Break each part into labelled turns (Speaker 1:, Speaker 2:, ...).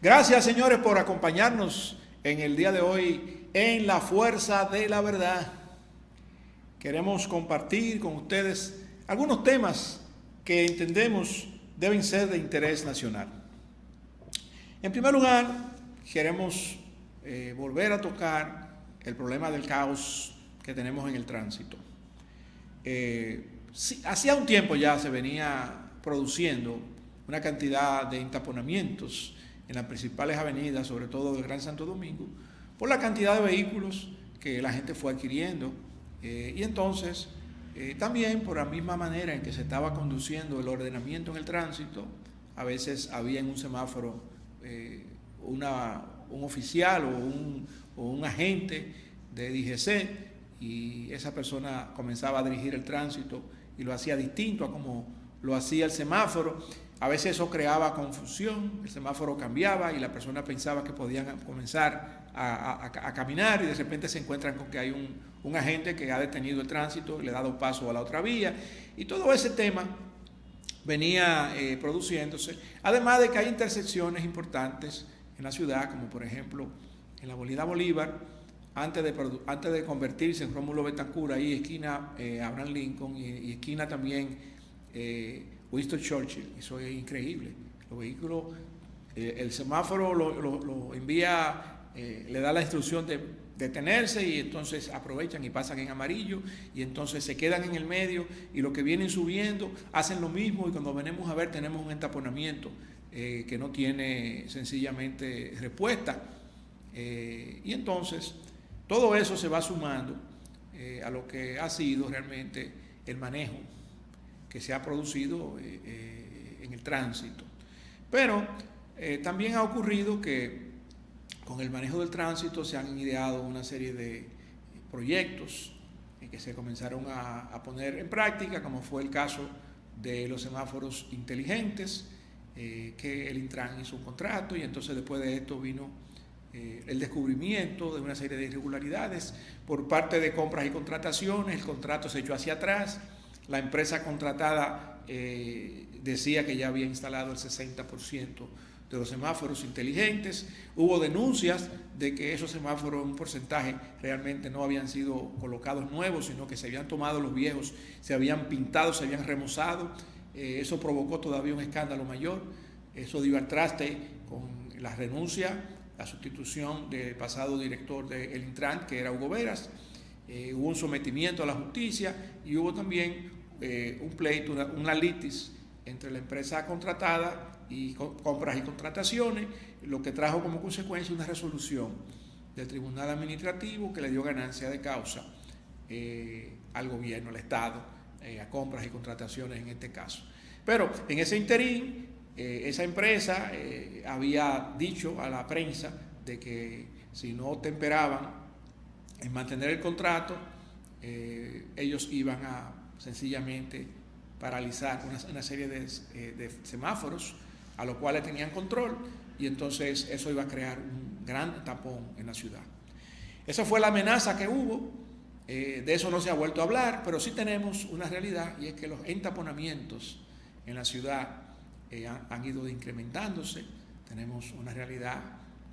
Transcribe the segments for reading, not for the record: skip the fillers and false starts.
Speaker 1: Gracias, señores, por acompañarnos en el día de hoy en La Fuerza de la Verdad. Queremos compartir con ustedes algunos temas que entendemos deben ser de interés nacional. En primer lugar, queremos volver a tocar el problema del caos que tenemos en el tránsito. Hacía un tiempo ya se venía produciendo una cantidad de entaponamientos en las principales avenidas, sobre todo del Gran Santo Domingo, por la cantidad de vehículos que la gente fue adquiriendo y entonces también por la misma manera en que se estaba conduciendo el ordenamiento en el tránsito. A veces había en un semáforo un oficial o un agente de DGC y esa persona comenzaba a dirigir el tránsito y lo hacía distinto a como lo hacía el semáforo. A veces eso creaba confusión, el semáforo cambiaba y la persona pensaba que podían comenzar a caminar y de repente se encuentran con que hay un agente que ha detenido el tránsito, le ha dado paso a la otra vía y todo ese tema venía produciéndose. Además de que hay intersecciones importantes en la ciudad, como por ejemplo en la Avenida Bolívar, antes de convertirse en Rómulo Betancourt, ahí esquina Abraham Lincoln y esquina también Winston Churchill. Eso es increíble. Los vehículos, el semáforo lo envía, le da la instrucción de detenerse y entonces aprovechan y pasan en amarillo y entonces se quedan en el medio y los que vienen subiendo hacen lo mismo y cuando venimos a ver tenemos un entaponamiento que no tiene sencillamente respuesta. Y entonces todo eso se va sumando a lo que ha sido realmente el manejo que se ha producido en el tránsito. Pero también ha ocurrido que con el manejo del tránsito se han ideado una serie de proyectos que se comenzaron a poner en práctica, como fue el caso de los semáforos inteligentes, que el Intran hizo un contrato y entonces después de esto vino el descubrimiento de una serie de irregularidades por parte de compras y contrataciones. El contrato se echó hacia atrás. La empresa contratada decía que ya había instalado el 60% de los semáforos inteligentes. Hubo denuncias de que esos semáforos en un porcentaje realmente no habían sido colocados nuevos, sino que se habían tomado los viejos, se habían pintado, se habían remozado. Eso provocó todavía un escándalo mayor. Eso dio al traste con la renuncia, la sustitución del pasado director del Intran, que era Hugo Veras. Hubo un sometimiento a la justicia y hubo también un pleito, una litis entre la empresa contratada y compras y contrataciones, lo que trajo como consecuencia una resolución del Tribunal Administrativo que le dio ganancia de causa al gobierno, al Estado, a compras y contrataciones en este caso. Pero en ese interín, esa empresa había dicho a la prensa de que si no temperaban en mantener el contrato, ellos iban a sencillamente paralizar una serie de semáforos a los cuales tenían control y entonces eso iba a crear un gran tapón en la ciudad. Esa fue la amenaza que hubo. De eso no se ha vuelto a hablar, pero sí tenemos una realidad y es que los entaponamientos en la ciudad han ido incrementándose. Tenemos una realidad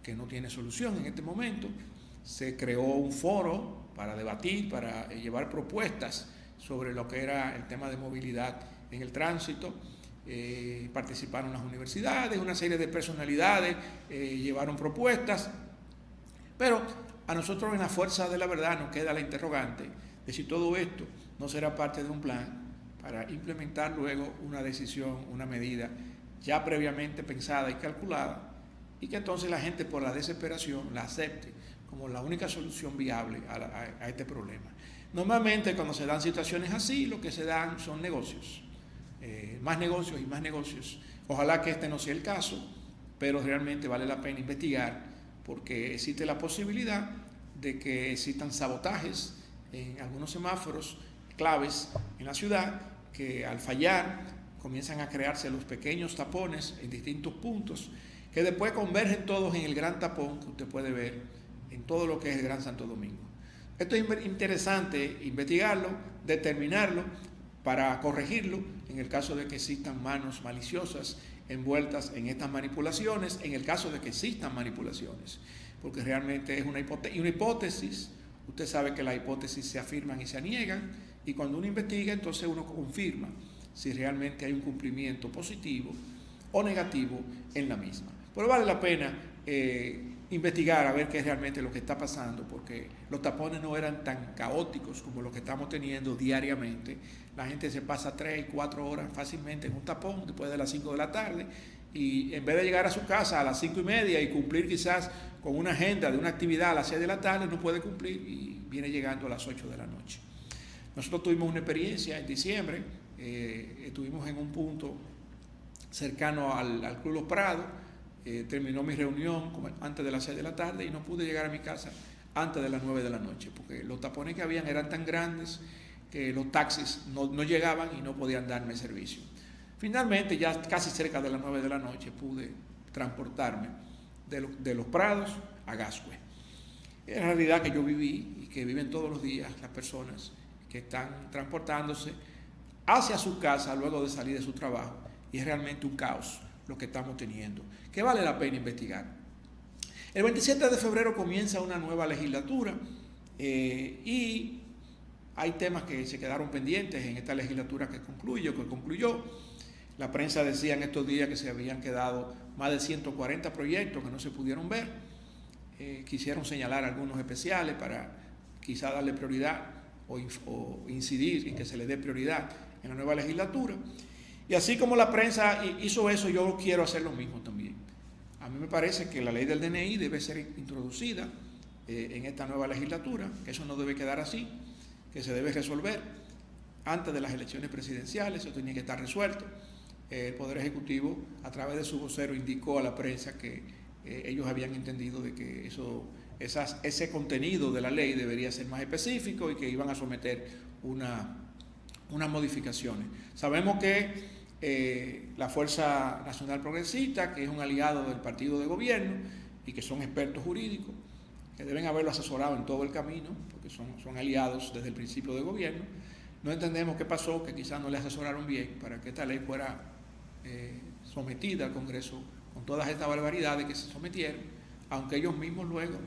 Speaker 1: que no tiene solución en este momento. Se creó un foro para debatir, para llevar propuestas sobre lo que era el tema de movilidad en el tránsito. Participaron las universidades, una serie de personalidades llevaron propuestas, pero a nosotros en La Fuerza de la Verdad nos queda la interrogante de si todo esto no será parte de un plan para implementar luego una decisión, una medida ya previamente pensada y calculada y que entonces la gente por la desesperación la acepte como la única solución viable a este problema. Normalmente cuando se dan situaciones así, lo que se dan son negocios, más negocios y más negocios. Ojalá que este no sea el caso, pero realmente vale la pena investigar porque existe la posibilidad de que existan sabotajes en algunos semáforos claves en la ciudad que al fallar comienzan a crearse los pequeños tapones en distintos puntos que después convergen todos en el gran tapón que usted puede ver en todo lo que es el Gran Santo Domingo. Esto es interesante investigarlo, determinarlo para corregirlo en el caso de que existan manos maliciosas envueltas en estas manipulaciones, en el caso de que existan manipulaciones, porque realmente es una hipótesis. Usted sabe que las hipótesis se afirman y se niegan, y cuando uno investiga, entonces uno confirma si realmente hay un cumplimiento positivo o negativo en la misma. Pero vale la pena investigar a ver qué es realmente lo que está pasando, porque los tapones no eran tan caóticos como los que estamos teniendo diariamente. La gente se pasa 3 y 4 horas fácilmente en un tapón después de las 5 de la tarde, y en vez de llegar a su casa a las 5:30 y cumplir quizás con una agenda de una actividad a las 6 de la tarde, no puede cumplir y viene llegando a las 8 de la noche. Nosotros tuvimos una experiencia en diciembre, estuvimos en un punto cercano al Club Los Prados. Terminó mi reunión antes de las 6 de la tarde y no pude llegar a mi casa antes de las 9 de la noche, porque los tapones que habían eran tan grandes que los taxis no llegaban y no podían darme servicio. Finalmente, ya casi cerca de las 9 de la noche, pude transportarme de Los Prados a Gascue. Es la realidad que yo viví y que viven todos los días las personas que están transportándose hacia su casa luego de salir de su trabajo, y es realmente un caos lo que estamos teniendo, que vale la pena investigar. El 27 de febrero comienza una nueva legislatura y hay temas que se quedaron pendientes en esta legislatura que concluyó. La prensa decía en estos días que se habían quedado más de 140 proyectos que no se pudieron ver. Quisieron señalar algunos especiales para quizá darle prioridad o incidir en que se le dé prioridad en la nueva legislatura. Y así como la prensa hizo eso, yo quiero hacer lo mismo también. A mí me parece que la ley del DNI debe ser introducida en esta nueva legislatura, que eso no debe quedar así, que se debe resolver antes de las elecciones presidenciales. Eso tenía que estar resuelto. El Poder Ejecutivo, a través de su vocero, indicó a la prensa que ellos habían entendido de que ese contenido de la ley debería ser más específico y que iban a someter unas modificaciones. Sabemos que la Fuerza Nacional Progresista, que es un aliado del partido de gobierno y que son expertos jurídicos, que deben haberlo asesorado en todo el camino, porque son aliados desde el principio de gobierno, no entendemos qué pasó, que quizás no le asesoraron bien para que esta ley fuera sometida al Congreso con todas estas barbaridades que se sometieron, aunque ellos mismos luego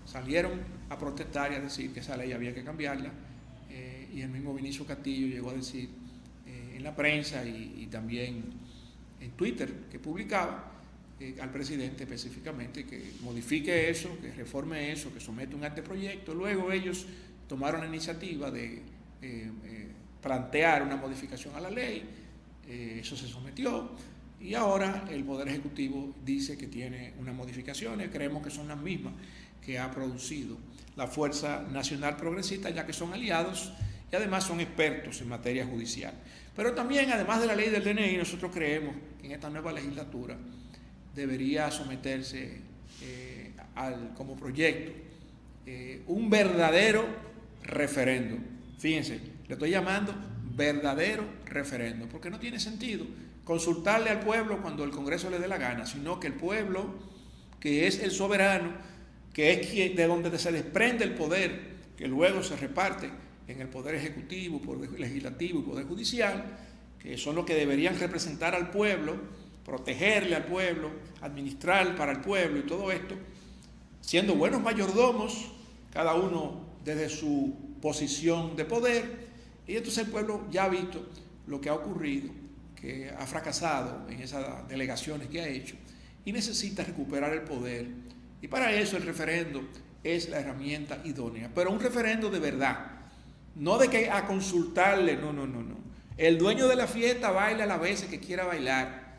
Speaker 1: salieron a protestar y a decir que esa ley había que cambiarla, y el mismo Vinicio Castillo llegó a decir en la prensa y también en Twitter que publicaba al presidente específicamente que modifique eso, que reforme eso, que someta un anteproyecto. Luego ellos tomaron la iniciativa de plantear una modificación a la ley, eso se sometió y ahora el Poder Ejecutivo dice que tiene unas modificaciones, creemos que son las mismas que ha producido la Fuerza Nacional Progresista, ya que son aliados y además son expertos en materia judicial. Pero también, además de la ley del DNI, nosotros creemos que en esta nueva legislatura debería someterse como proyecto un verdadero referendo. Fíjense, le estoy llamando verdadero referendo, porque no tiene sentido consultarle al pueblo cuando el Congreso le dé la gana, sino que el pueblo, que es el soberano, que es de donde se desprende el poder, que luego se reparte en el Poder Ejecutivo, Poder Legislativo y Poder Judicial, que son los que deberían representar al pueblo, protegerle al pueblo, administrar para el pueblo y todo esto, siendo buenos mayordomos, cada uno desde su posición de poder. Y entonces el pueblo ya ha visto lo que ha ocurrido, que ha fracasado en esas delegaciones que ha hecho y necesita recuperar el poder. Y para eso el referendo es la herramienta idónea, pero un referendo de verdad, no de que a consultarle, no. El dueño de la fiesta baila las veces que quiera bailar.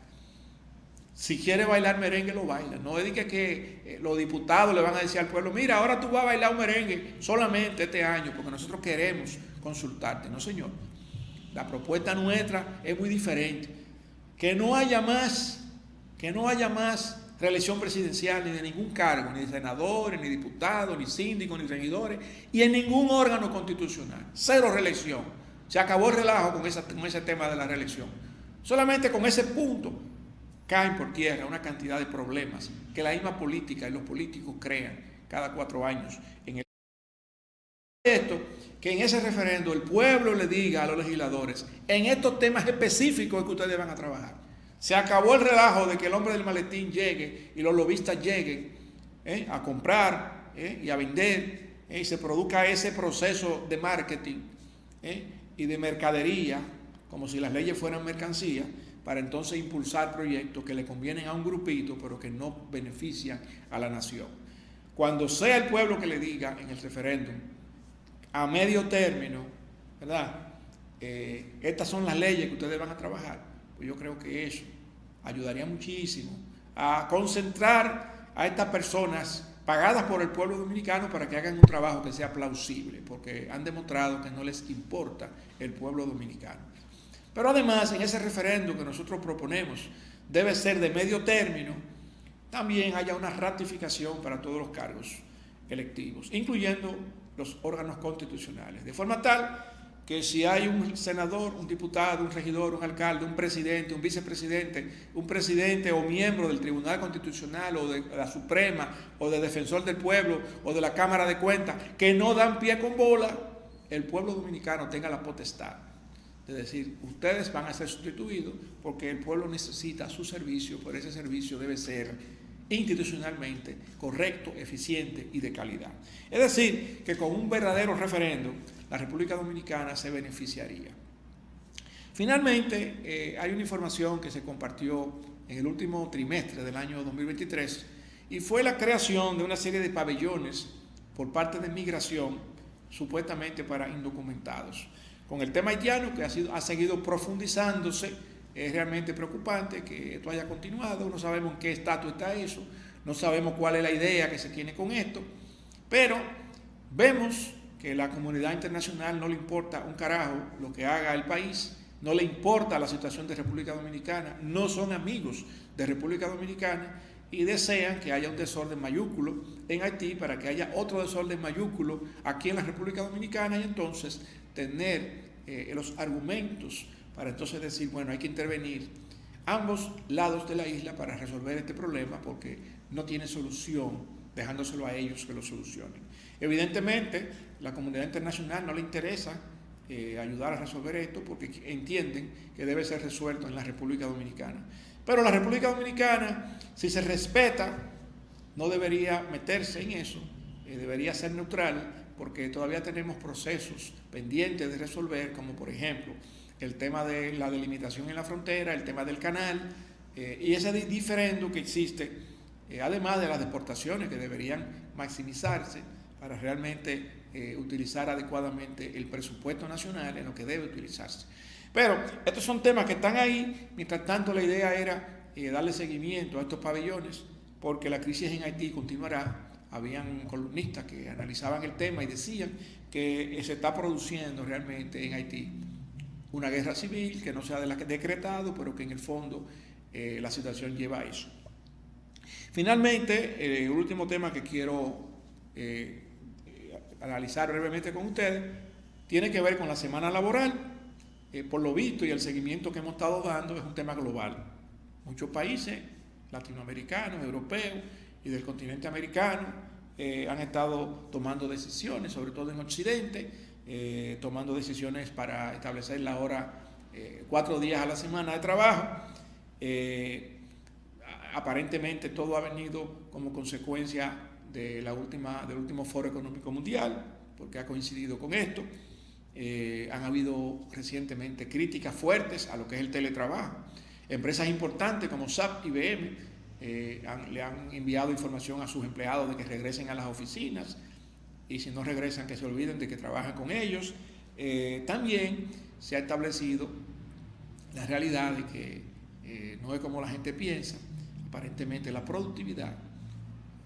Speaker 1: Si quiere bailar merengue, lo baila. No es de que los diputados le van a decir al pueblo, mira, ahora tú vas a bailar un merengue solamente este año, porque nosotros queremos consultarte. No, señor. La propuesta nuestra es muy diferente. Que no haya más reelección presidencial ni de ningún cargo, ni de senadores, ni diputados, ni síndicos, ni regidores, y en ningún órgano constitucional. Cero reelección. Se acabó el relajo con ese tema de la reelección. Solamente con ese punto caen por tierra una cantidad de problemas que la misma política y los políticos crean cada 4 años. Esto, que en ese referendo el pueblo le diga a los legisladores, en estos temas específicos que ustedes van a trabajar, Se acabó el relajo de que el hombre del maletín llegue y los lobistas lleguen a comprar y a vender y se produzca ese proceso de marketing y de mercadería, como si las leyes fueran mercancías, para entonces impulsar proyectos que le convienen a un grupito, pero que no benefician a la nación. Cuando sea el pueblo que le diga en el referéndum, a medio término, ¿verdad? Estas son las leyes que ustedes van a trabajar, pues yo creo que eso ayudaría muchísimo a concentrar a estas personas pagadas por el pueblo dominicano para que hagan un trabajo que sea plausible, porque han demostrado que no les importa el pueblo dominicano. Pero además, en ese referéndum que nosotros proponemos, debe ser de medio término, también haya una ratificación para todos los cargos electivos, incluyendo los órganos constitucionales, de forma tal que si hay un senador, un diputado, un regidor, un alcalde, un presidente, un vicepresidente, un presidente o miembro del Tribunal Constitucional o de la Suprema o de Defensor del Pueblo o de la Cámara de Cuentas que no dan pie con bola, el pueblo dominicano tenga la potestad de decir, ustedes van a ser sustituidos porque el pueblo necesita su servicio, pero ese servicio debe ser institucionalmente correcto, eficiente y de calidad. Es decir, que con un verdadero referéndum, la República Dominicana se beneficiaría. Finalmente, hay una información que se compartió en el último trimestre del año 2023 y fue la creación de una serie de pabellones por parte de Migración, supuestamente para indocumentados. Con el tema haitiano, que ha seguido profundizándose, es realmente preocupante que esto haya continuado. No sabemos en qué estatus está eso, no sabemos cuál es la idea que se tiene con esto, pero vemos que la comunidad internacional no le importa un carajo lo que haga el país, no le importa la situación de República Dominicana, no son amigos de República Dominicana y desean que haya un desorden mayúsculo en Haití para que haya otro desorden mayúsculo aquí en la República Dominicana y entonces tener los argumentos para entonces decir, bueno, hay que intervenir ambos lados de la isla para resolver este problema porque no tiene solución, dejándoselo a ellos que lo solucionen. Evidentemente, la comunidad internacional no le interesa ayudar a resolver esto porque entienden que debe ser resuelto en la República Dominicana. Pero la República Dominicana, si se respeta, no debería meterse en eso, debería ser neutral porque todavía tenemos procesos pendientes de resolver, como por ejemplo el tema de la delimitación en la frontera, el tema del canal y ese diferendo que existe, además de las deportaciones que deberían maximizarse para realmente utilizar adecuadamente el presupuesto nacional en lo que debe utilizarse. Pero estos son temas que están ahí. Mientras tanto, la idea era darle seguimiento a estos pabellones porque la crisis en Haití continuará. Habían columnistas que analizaban el tema y decían que se está produciendo realmente en Haití una guerra civil que no sea de la que decretado, pero que en el fondo la situación lleva a eso. Finalmente, el último tema que quiero analizar brevemente con ustedes tiene que ver con la semana laboral. Por lo visto y el seguimiento que hemos estado dando es un tema global. Muchos países latinoamericanos, europeos y del continente americano han estado tomando decisiones, sobre todo en Occidente, tomando decisiones para establecer la hora 4 días a la semana de trabajo. Aparentemente todo ha venido como consecuencia del último Foro Económico Mundial, porque ha coincidido con esto. Han habido recientemente críticas fuertes a lo que es el teletrabajo. Empresas importantes como SAP y IBM le han enviado información a sus empleados de que regresen a las oficinas y si no regresan que se olviden de que trabajan con ellos. También se ha establecido la realidad de que no es como la gente piensa. Aparentemente la productividad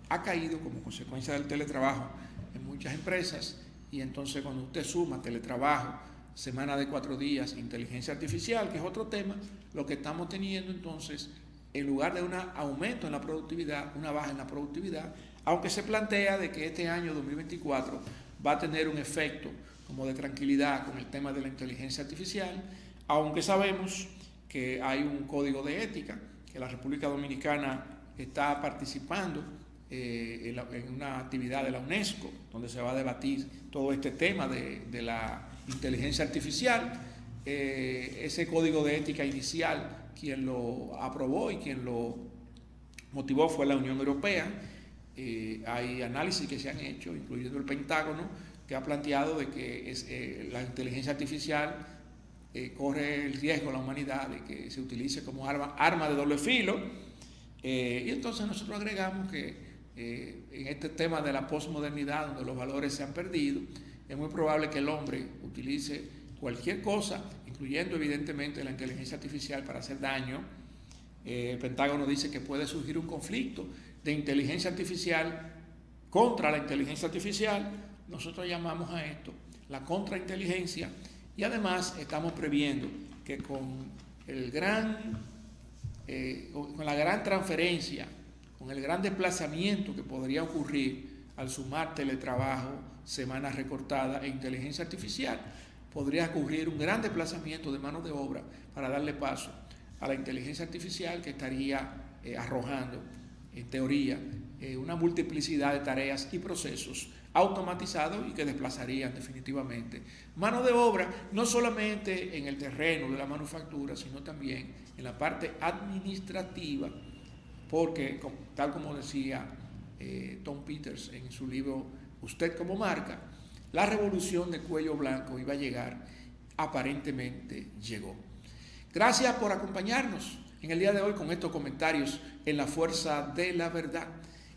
Speaker 1: ha caído como consecuencia del teletrabajo en muchas empresas y entonces cuando usted suma teletrabajo, semana de 4 días, inteligencia artificial, que es otro tema, lo que estamos teniendo entonces, en lugar de un aumento en la productividad, una baja en la productividad, aunque se plantea de que este año 2024 va a tener un efecto como de tranquilidad con el tema de la inteligencia artificial, aunque sabemos que hay un código de ética, que la República Dominicana está participando en una actividad de la UNESCO, donde se va a debatir todo este tema de la inteligencia artificial. Ese código de ética inicial quien lo aprobó y quien lo motivó fue la Unión Europea. Hay análisis que se han hecho, incluyendo el Pentágono, que ha planteado de que la inteligencia artificial corre el riesgo a la humanidad de que se utilice como arma de doble filo. Y entonces nosotros agregamos que en este tema de la posmodernidad, donde los valores se han perdido, es muy probable que el hombre utilice cualquier cosa, incluyendo evidentemente la inteligencia artificial, para hacer daño. El Pentágono dice que puede surgir un conflicto de inteligencia artificial contra la inteligencia artificial. Nosotros llamamos a esto la contrainteligencia, y además estamos previendo que con la gran transferencia, con el gran desplazamiento que podría ocurrir al sumar teletrabajo, semanas recortadas e inteligencia artificial, podría ocurrir un gran desplazamiento de mano de obra para darle paso a la inteligencia artificial, que estaría arrojando, en teoría, una multiplicidad de tareas y procesos automatizados y que desplazarían definitivamente mano de obra, no solamente en el terreno de la manufactura, sino también en la parte administrativa, porque, tal como decía Tom Peters en su libro Usted como marca, la revolución de cuello blanco iba a llegar, aparentemente llegó. Gracias por acompañarnos en el día de hoy con estos comentarios en La Fuerza de la Verdad.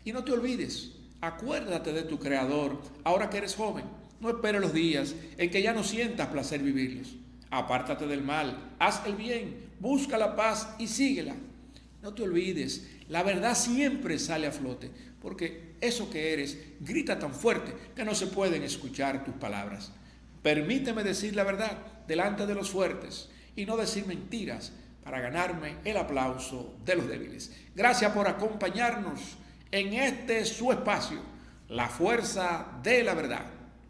Speaker 1: Y no te olvides, acuérdate de tu Creador ahora que eres joven. No esperes los días en que ya no sientas placer vivirlos. Apártate del mal, haz el bien, busca la paz y síguela. No te olvides, la verdad siempre sale a flote, porque eso que eres grita tan fuerte que no se pueden escuchar tus palabras. Permíteme decir la verdad delante de los fuertes y no decir mentiras para ganarme el aplauso de los débiles. Gracias por acompañarnos en este su espacio, La Fuerza de la Verdad.